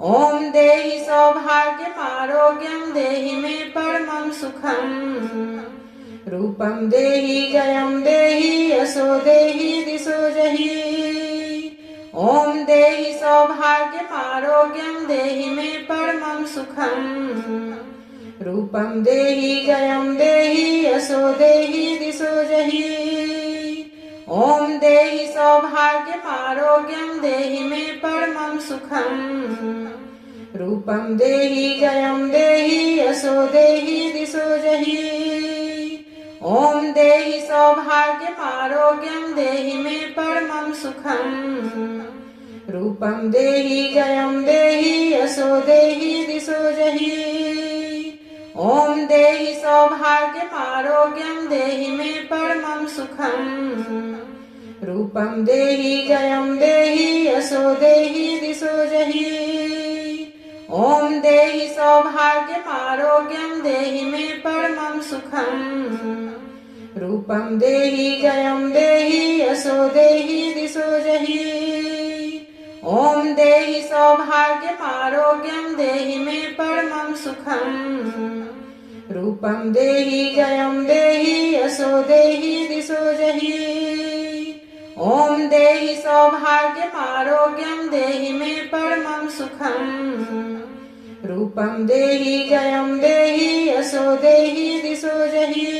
ॐ देहि सौभाग्यमारोग्यं देहि मे परमं सुखम् रूपं देहि जयं देहि यशो देहि दिशो जहि। ॐ देहि सौभाग्यमारोग्यं देहि मे परमं सुखम् रूपं देहि जयं देहि यशो देहि दिशो जहि। ॐ देहि सौभाग्यमारोग्यं देहि मे परमं सुखम् रूपं देहि जयं देहि यशो देहि दिशो जहि। ॐ देहि सौभाग्यमारोग्यं देहि मे परमं सुखम् रूपं देहि जयं देहि यशो देहि दिशो जहि। ॐ देहि सौभाग्यमारोग्यं देहि मे परमं सुखम् रूपं देहि जयं देहि यशो देहि दिशो जहि। ॐ देहि सौभाग्यमारोग्यं देहि मे परमं सुखम् रूपं देहि जयं देहि यशो देहि दिशो जहि। ॐ देहि सौभाग्यमारोग्यं देहि मे परमं सुखम् रूपं देहि जयं देहि यशो देहि दिशो जहि। ॐ देहि सौभाग्यमारोग्यं देहि मे परमं सुखम् रूपं देहि जयं देहि यशो देहि दिशो जहि।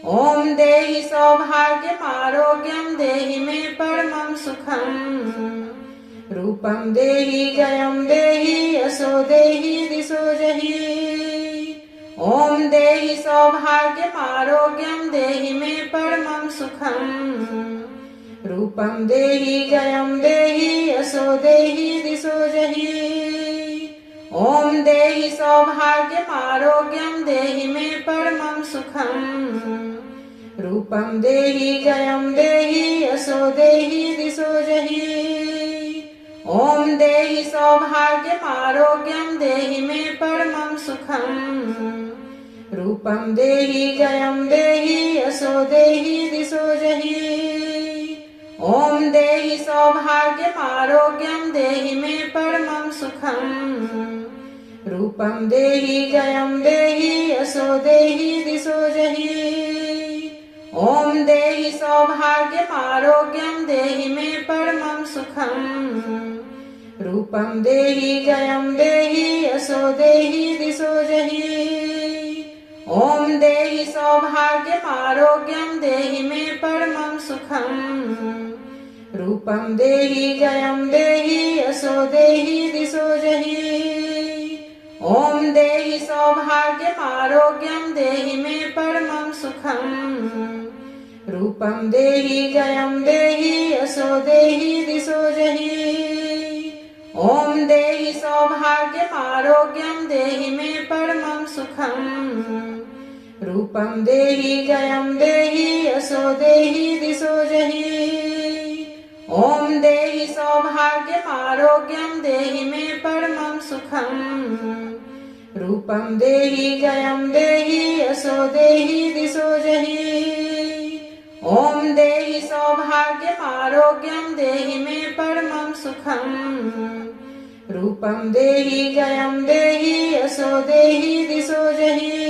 ॐ देहि सौभाग्यमारोग्यं देहि मे परमं सुखम् रूपं देहि जयं देहि यशो देहि दिशो जहि। ॐ देहि सौभाग्यमारोग्यं देहि मे परमं सुखम् रूपं देहि जयं देहि यशो देहि दिशो जहि। ॐ देहि सौभाग्यमारोग्यं देहि मे परमं सुखम् रूपं देहि जयं देहि यशो देहि दिशो जहि। ॐ देहि सौभाग्यमारोग्यं देहि मे परमं सुखम् रूपं देहि जयं देहि यशो देहि दिशो जहि। ॐ देहि सौभाग्यमारोग्यं देहि मे परमं सुखम् रूपं देहि जयं देहि यशो देहि दिशो जहि। ॐ देहि सौभाग्यमारोग्यं देहि मे परमं सुखम् रूपं देहि जयं देहि यशो देहि दिशो जहि। ॐ देहि सौभाग्यमारोग्यं देहि मे परमं सुखम् रूपं देहि जयं देहि यशो देहि दिशो जहि। ॐ देहि सौभाग्यमारोग्यं देहि मे परमं सुखम् रूपं देहि जयं देहि यशो देहि दिशो जहि। ॐ देहि सौभाग्यमारोग्यं देहि मे परमं सुखम् रूपं देहि जयं देहि यशो देहि दिशो जहि। ॐ देहि सौभाग्यमारोग्यं देहि मे परमं सुखम् रूपं देहि जयं देहि यशो देहि दिशो जहि। ॐ देहि सौभाग्यमारोग्यं देहि मे परमं सुखम् रूपं देहि जयं देहि यशो देहि दिशो जहि।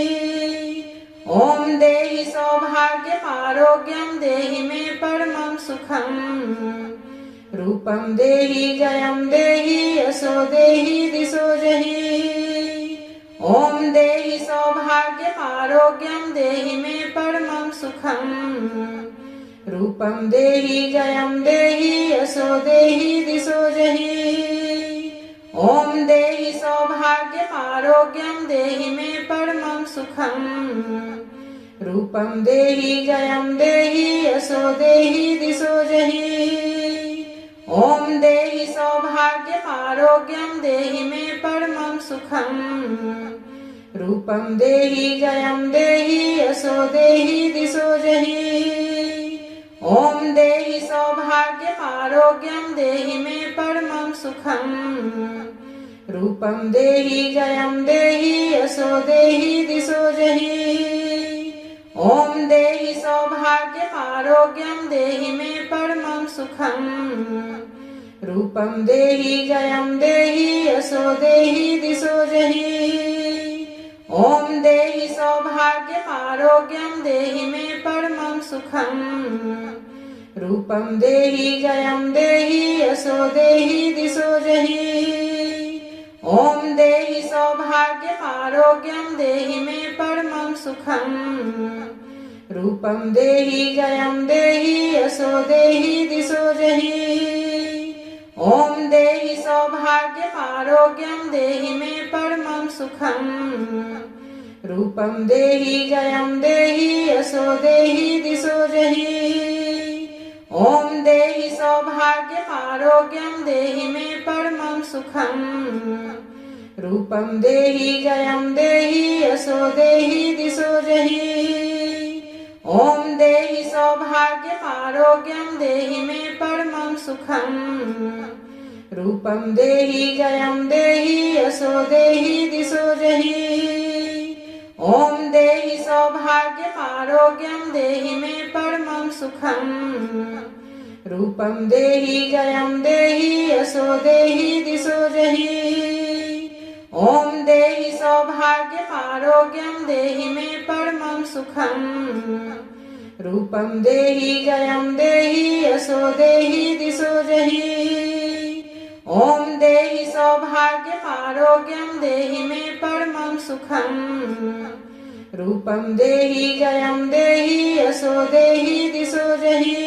ॐ देहि सौभाग्यमारोग्यं देहि मे परमं सुखम् रूपं देहि जयं देहि यशो देहि दिशो जहि। ॐ देहि सौभाग्यमारोग्यं देहि मे परमं सुखम् रूपं देहि जयं देहि यशो देहि दिशो जहि। ॐ देहि सौभाग्यमारोग्यं देहि मे परमं सुखम् रूपं देहि जयं देहि यशो देहि दिशो जहि। ॐ देहि सौभाग्यमारोग्यं देहि मे परमं सुखम् रूपं देहि जयं देहि यशो देहि दिशो जहि। ॐ देहि सौभाग्यमारोग्यं देहि मे परमं सुखम् रूपं देहि जयं देहि यशो देहि दिशो जहि। ॐ देहि सौभाग्यमारोग्यं देहि मे परमं सुखम् रूपं देहि जयं देहि यशो देहि दिशो जहि। ॐ देहि सौभाग्यमारोग्यं देहि मे परमं सुखम्। रूपं देहि जयं देहि यशो देहि दिशो जहि। ॐ देहि सौभाग्यमारोग्यं देहि मे परमं सुखम्। रूपं देहि जयं देहि यशो देहि दिशो जहि। ॐ देहि सौभाग्यमारोग्यं देहि मे परमं सुखम्। रूपं देहि जयं देहि यशो देहि दिशो जहि। ॐ देहि सौभाग्यमारोग्यं देहि मे परमं सुखम्। रूपं देहि जयं देहि यशो देहि दिशो जहि। ॐ देहि सौभाग्यमारोग्यं देहि मे परमं सुखम्। रूपं देहि जयं देहि यशो देहि दिशो जहि। ॐ देहि सौभाग्यमारोग्यं देहि मे परमं सुखम्। रूपं देहि जयं देहि यशो देहि दिशो जहि। ॐ देहि सौभाग्यमारोग्यं देहि मे परमं सुखम्। रूपं देहि जयं देहि यशो देहि दिशो जहि। ॐ देहि सौभाग्यमारोग्यं देहि मे परमं सुखम्। रूपं देहि जयं देहि यशो देहि दिशो जहि।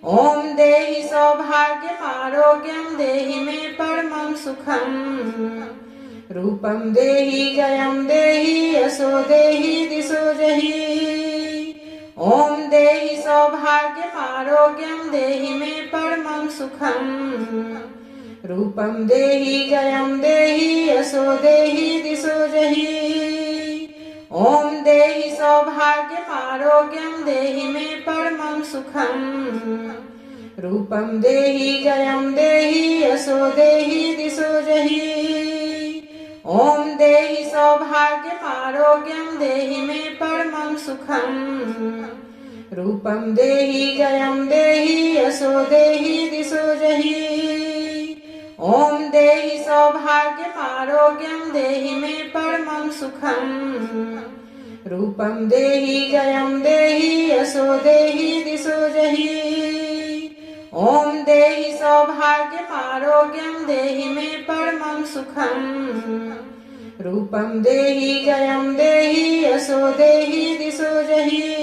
ॐ देहि सौभाग्यमारोग्यं देहि मे परमं सुखम्। रूपं देहि जयं देहि यशो देहि दिशो जहि। ॐ देहि सौभाग्यमारोग्यं देहि मे परमं सुखम्। रूपं देहि जयं देहि यशो देहि दिशो जहि। ॐ देहि सौभाग्यमारोग्यं देहि मे परमं सुखम्। रूपं देहि जयं देहि यशो देहि दिशो जहि। ॐ देहि सौभाग्यमारोग्यं देहि मे परमं सुखम्। रूपं देहि जयं देहि यशो देहि दिशो जहि। ॐ देहि सौभाग्यमारोग्यं देहि मे परमं सुखम्। रूपं देहि जयं देहि यशो देहि दिशो जहि। ॐ देहि सौभाग्यमारोग्यं देहि मे परमं सुखम्। रूपं देहि जयं देहि यशो देहि दिशो जहि।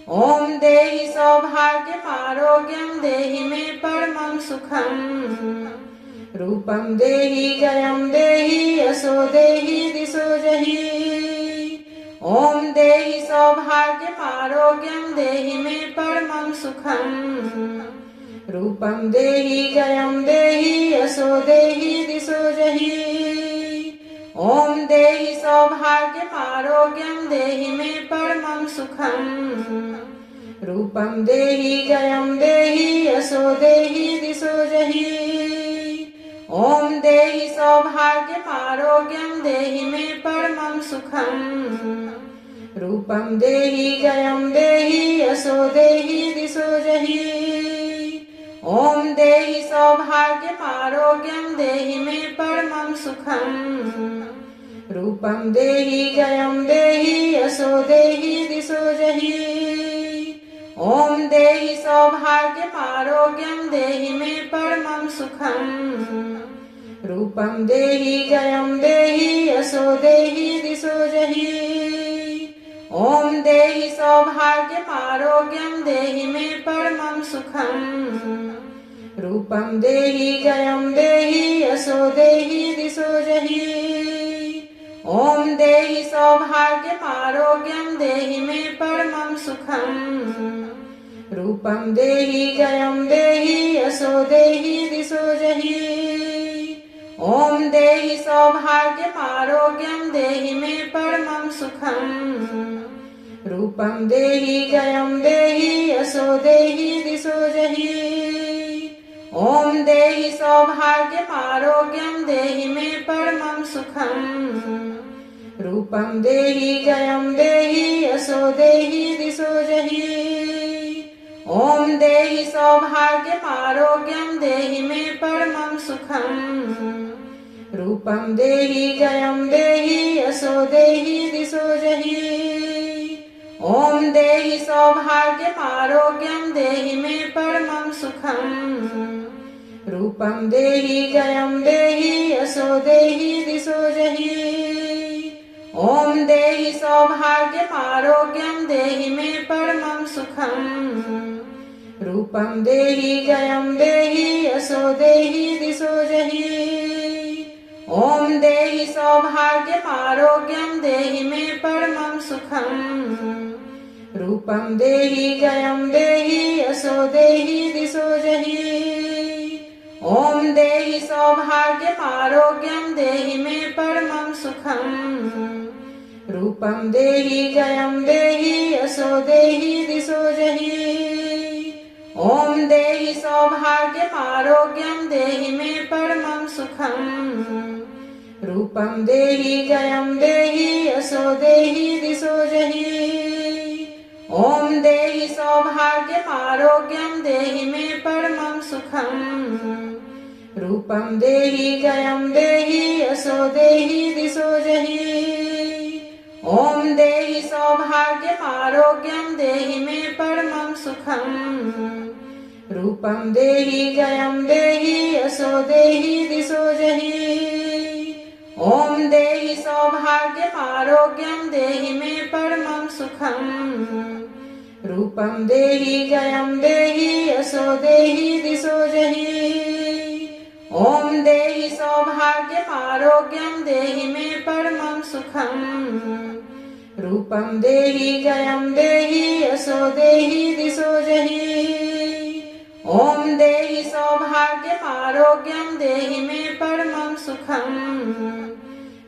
ॐ देहि सौभाग्यमारोग्यं देहि मे परमं सुखम्। रूपं देहि जयं देहि यशो देहि दिशो जहि। ॐ देहि सौभाग्यमारोग्यं देहि मे परमं सुखम्। रूपं देहि जयं देहि यशो देहि दिशो जहि। ॐ देहि सौभाग्यमारोग्यं देहि मे परमं सुखम्। रूपं देहि जयं देहि यशो देहि दिशो जहि। ॐ देहि सौभाग्यमारोग्यं देहि मे परमं सुखम्। रूपं देहि जयं देहि यशो देहि दिशो जहि। ॐ देहि सौभाग्यमारोग्यं देहि मे परमं सुखम्। रूपं देहि जयं देहि यशो देहि दिशो जहि। ॐ देहि सौभाग्यमारोग्यं देहि मे परमं सुखम्। रूपं देहि जयं देहि यशो देहि दिशो जहि। ॐ देहि सौभाग्यमारोग्यं देहि मे परमं सुखम्। रूपं देहि जयं देहि यशो देहि दिशो जहि। ॐ देहि सौभाग्यमारोग्यं देहि मे परमं सुखम्। रूपं देहि जयं देहि यशो देहि दिशो जहि। ॐ देहि सौभाग्यमारोग्यं देहि मे परमं सुखम्। रूपं देहि जयं देहि यशो देहि दिशो जहि। ॐ देहि सौभाग्यमारोग्यं देहि मे परमं सुखम्। रूपं देहि जयं देहि यशो देहि दिशो जहि। ॐ देहि सौभाग्यमारोग्यं देहि मे परमं सुखम्। रूपं देहि जयं देहि यशो देहि दिशो जहि। ॐ देहि सौभाग्यमारोग्यं देहि मे परमं सुखम्। रूपं देहि जयं देहि यशो देहि दिशो जहि। ॐ देहि सौभाग्यमारोग्यं देहि मे परमं सुखम्। रूपं देहि जयं देहि यशो देहि दिशो जहि। ॐ देहि सौभाग्यमारोग्यं देहि मे परमं सुखम्। रूपं देहि जयं देहि यशो देहि दिशो जहि। ॐ देहि सौभाग्यमारोग्यं देहि मे परमं सुखम्। रूपं देहि जयं देहि यशो देहि दिशो जहि। ॐ देहि सौभाग्यमारोग्यं देहि मे परमं सुखम्। रूपं देहि जयं देहि यशो देहि दिशो जहि। ॐ देहि सौभाग्यमारोग्यं देहि मे परमं सुखम्। रूपं देहि जयं देहि यशो देहि दिशो जहि। ॐ देहि सौभाग्यमारोग्यं देहि मे परमं सुखम्। रूपं देहि जयं देहि यशो देहि दिशो जहि। ॐ देहि सौभाग्यमारोग्यं देहि मे परमं सुखम्। रूपं देहि जयं देहि यशो देहि दिशो जहि। ॐ देहि सौभाग्यमारोग्यं देहि मे परमं सुखम्। रूपं देहि जयं देहि यशो देहि दिशो जहि। ॐ देहि सौभाग्यमारोग्यं देहि मे परमं सुखम्।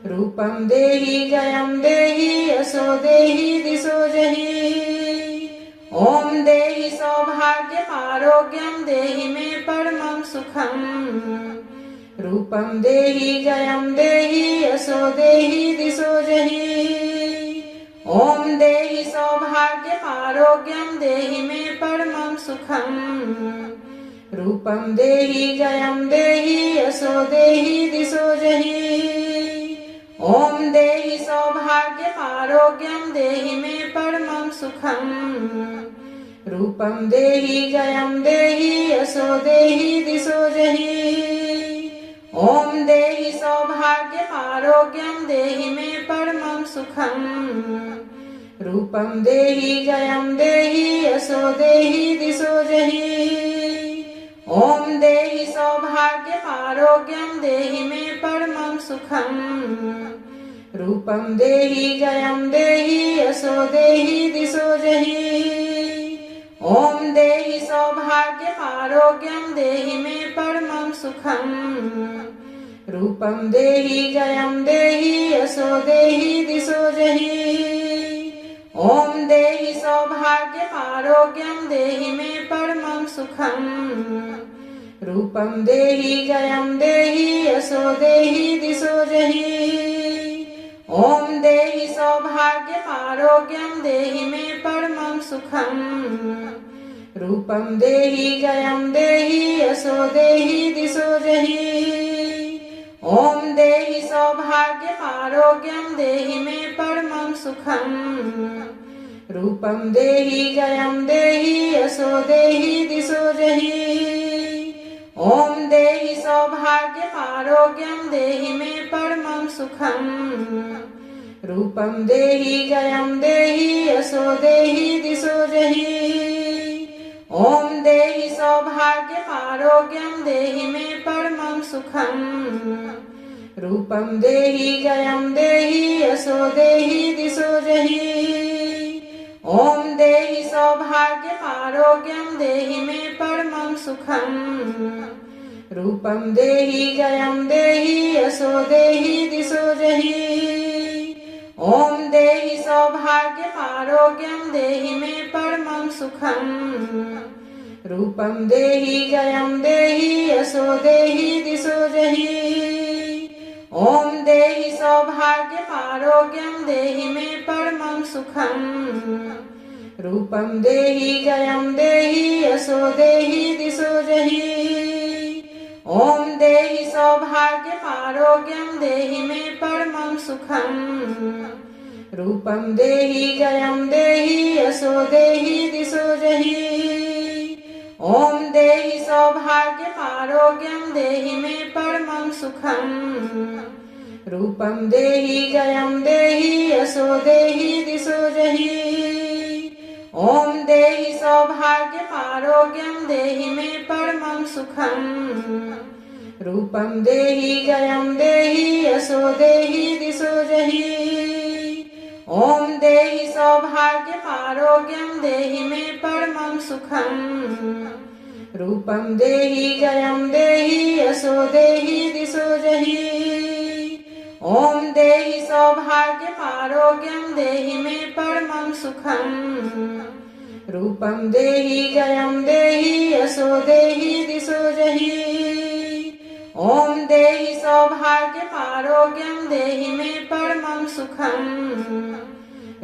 रूपं देहि जयं देहि यशो देहि दिशो जहि। ॐ देहि सौभाग्यमारोग्यं देहि मे परमं सुखम्। रूपं देहि जयं देहि यशो देहि दिशो जहि। ॐ देहि सौभाग्यमारोग्यं देहि मे परमं सुखम्। रूपं देहि जयं देहि यशो देहि दिशो जहि। ॐ देहि सौभाग्यमारोग्यं देहि मे परमं सुखम्। रूपं देहि जयं देहि यशो देहि दिशो जहि। ॐ देहि सौभाग्यमारोग्यं देहि मे परमं सुखम्। रूपं देहि जयं देहि यशो देहि दिशो जहि। ॐ देहि सौभाग्यमारोग्यं देहि मे परमं सुखम्। रूपं देहि जयं देहि यशो देहि दिशो जहि। ॐ देहि सौभाग्यमारोग्यं देहि मे परमं सुखम्। रूपं देहि जयं देहि यशो देहि दिशो जहि। ॐ देहि सौभाग्यमारोग्यं देहि मे परमं सुखम्। रूपं देहि जयं देहि यशो देहि दिशो जहि। ॐ देहि सौभाग्यमारोग्यं देहि मे परमं सुखम्। रूपं देहि जयं देहि यशो देहि दिशो जहि। ॐ देहि सौभाग्यमारोग्यं देहि मे परमं सुखम्। रूपं देहि जयं देहि यशो देहि दिशो जहि। ॐ देहि सौभाग्यमारोग्यं देहि मे परमं सुखम्। रूपं देहि जयं देहि यशो देहि दिशो जहि। ॐ देहि सौभाग्यमारोग्यं देहि मे परमं सुखम्। रूपं देहि जयं देहि यशो देहि दिशो जहि। ॐ देहि सौभाग्यमारोग्यं देहि मे परमं सुखम्। रूपं देहि जयं देहि यशो देहि दिशो जहि। ॐ देहि सौभाग्यमारोग्यं देहि मे परमं सुखम्। रूपं देहि जयं देहि यशो देहि दिशो जहि। ॐ देहि सौभाग्यमारोग्यं देहि मे परमं सुखम्। रूपं देहि जयं देहि यशो देहि दिशो जहि। ॐ देहि सौभाग्यमारोग्यं देहि मे परमं सुखम् रूपं देहि जयं देहि यशो देहि दिशो जहि ॐ देहि सौभाग्यमारोग्यं देहि मे परमं सुखम् रूपं देहि जयं देहि यशो देहि दिशो जहि ॐ देहि सौभाग्यमारोग्यं देहि मे परमं सुखम् रूपं देहि जयं देहि यशो देहि दिशो जहि ॐ देहि सौभाग्यमारोग्यं देहि मे परमं सुखम् रूपं देहि जयं देहि यशो देहि दिशो जहि ॐ देहि सौभाग्यमारोग्यं देहि मे परमं सुखम् रूपं देहि जयं देहि यशो देहि दिशो जहि ॐ देहि सौभाग्यमारोग्यं देहि मे परमं सुखम्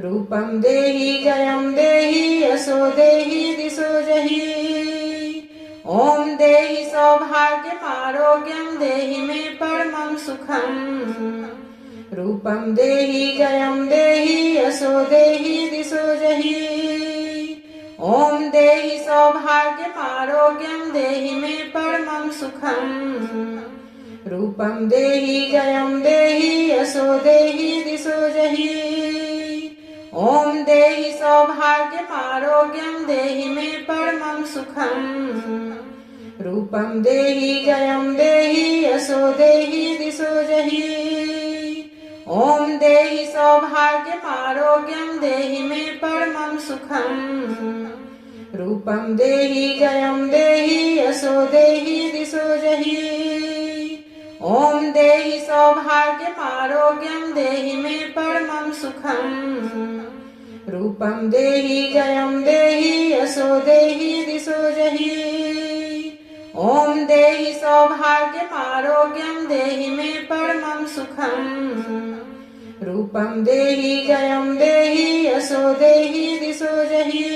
रूपं देहि जयं देहि यशो देहि दिशो जहि ॐ देहि सौभाग्यमारोग्यं देहि मे परमं सुखम् रूपं देहि जयं देहि यशो देहि दिशो जहि ॐ देहि सौभाग्यमारोग्यं देहि मे परमं सुखम् रूपं देहि जयं देहि यशो देहि दिशो जहि ॐ देहि सौभाग्यमारोग्यं देहि मे परमं सुखम् रूपं देहि जयं देहि यशो देहि दिशो जहि ॐ देहि सौभाग्यमारोग्यं देहि मे परमं सुखम् रूपं देहि जयं देहि यशो देहि दिशो जहि ॐ देहि सौभाग्यमारोग्यं देहि मे परमं सुखम् रूपं देहि जयं देहि यशो देहि दिशो जहि ॐ देहि सौभाग्यमारोग्यं देहि मे परमं सुखम् रूपं देहि जयं देहि यशो देहि दिशो जहि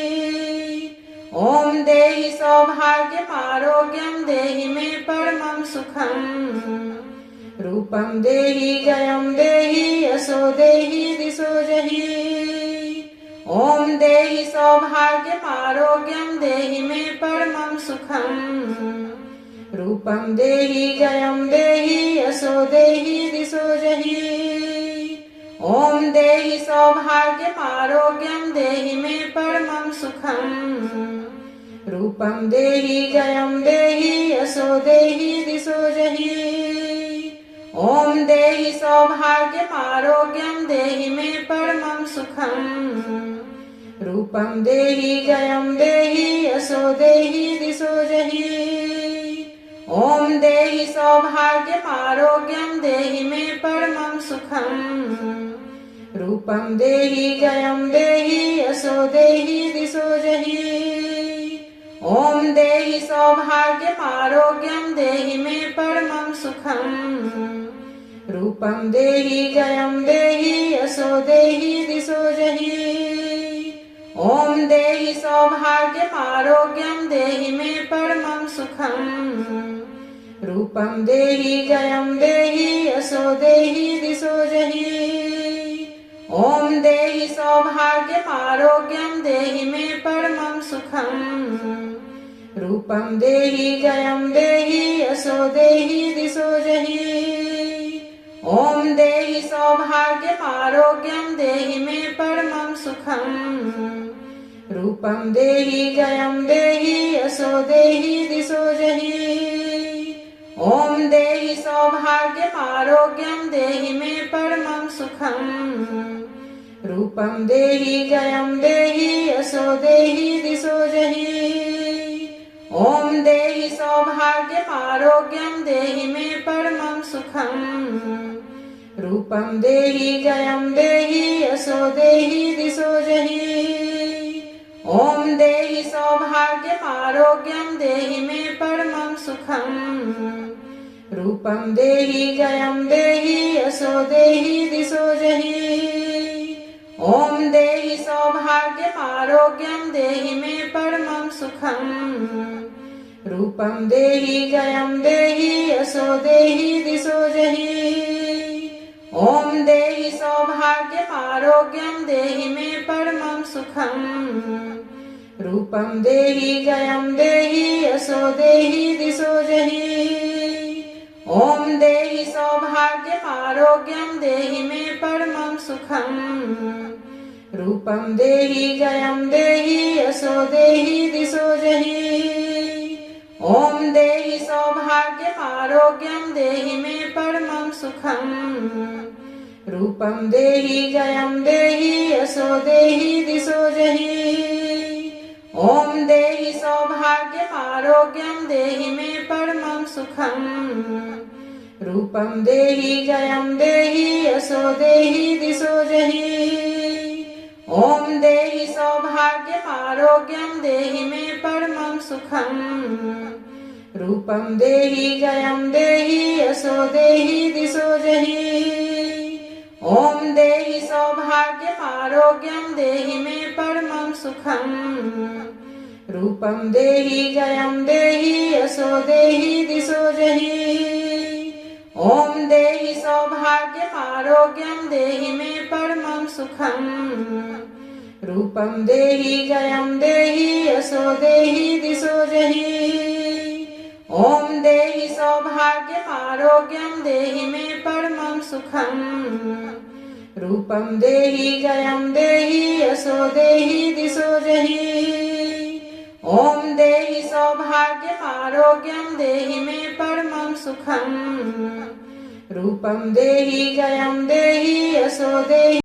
ॐ देहि सौभाग्यमारोग्यं देहि मे परमं सुखम् रूपं देहि जयं देहि यशो देहि दिशो जहि ॐ देहि सौभाग्यमारोग्यं देहि मे परमं सुखम् रूपं देहि जयं देहि यशो देहि दिशो जहि ॐ देहि सौभाग्यमारोग्यं देहि मे परमं सुखम् रूपं देहि जयं देहि यशो देहि दिशो जहि ॐ देहि सौभाग्यमारोग्यं देहि मे परमं सुखम् रूपं देहि जयं देहि यशो देहि दिशो जहि ॐ देहि सौभाग्यमारोग्यं देहि मे परमं सुखम् रूपं देहि जयं देहि यशो देहि दिशो जहि ॐ देहि सौभाग्यमारोग्यं देहि मे परमं सुखम् रूपं देहि जयं देहि यशो देहि दिशो जहि ॐ देहि सौभाग्यमारोग्यं देहि मे परमं सुखम् रूपं देहि जयं देहि यशो देहि दिशो जहि ॐ देहि सौभाग्यमारोग्यं देहि मे परमं सुखम् रूपं देहि जयं देहि यशो देहि दिशो जहि ॐ देहि सौभाग्यमारोग्यं देहि मे परमं सुखम् रूपं देहि जयं देहि यशो देहि दिशो जहि ॐ देहि सौभाग्यमारोग्यं देहि मे परमं सुखम् रूपं देहि जयं देहि यशो देहि दिशो जहि ॐ देहि सौभाग्यमारोग्यं देहि मे परमं सुखम् रूपं देहि जयं देहि यशो देहि दिशो जहि ॐ देहि सौभाग्यमारोग्यं देहि मे परमं सुखम् रूपं देहि जयं देहि यशो देहि दिशो जहि ॐ देहि सौभाग्यमारोग्यं देहि मे परमं सुखम् रूपं देहि जयं देहि यशो देहि दिशो जहि। ॐ देहि सौभाग्यमारोग्यं देहि मे परमं सुखम्। रूपं देहि जयं देहि यशो देहि दिशो जहि। ॐ देहि सौभाग्यमारोग्यं देहि मे परमं सुखम्। रूपं देहि जयं देहि यशो देहि दिशो जहि। ॐ देहि सौभाग्यमारोग्यं देहि मे परमं सुखम्। रूपं देहि जयं देहि यशो देहि दिशो जहि। ॐ देहि सौभाग्यमारोग्यं देहि मे परमं सुखम्। रूपं देहि जयं देहि यशो देहि दिशो जहि। ॐ देहि सौभाग्यमारोग्यं देहि मे परमं सुखम्। रूपं देहि जयं देहि यशो देहि दिशो जहि। ॐ देहि सौभाग्यमारोग्यं देहि मे परमं सुखम्। रूपं देहि जयं देहि यशो देहि दिशो जहि। ॐ देहि सौभाग्यमारोग्यं देहि मे परमं सुखम्। रूपं देहि जयं देहि यशो देहि दिशो जहि। ॐ देहि सौभाग्यमारोग्यं देहि मे परमं सुखम्। रूपं देहि जयं देहि यशो देहि दिशो जहि। ॐ देहि सौभाग्यमारोग्यं देहि मे परमं सुखम्। रूपं देहि जयं देहि यशो देहि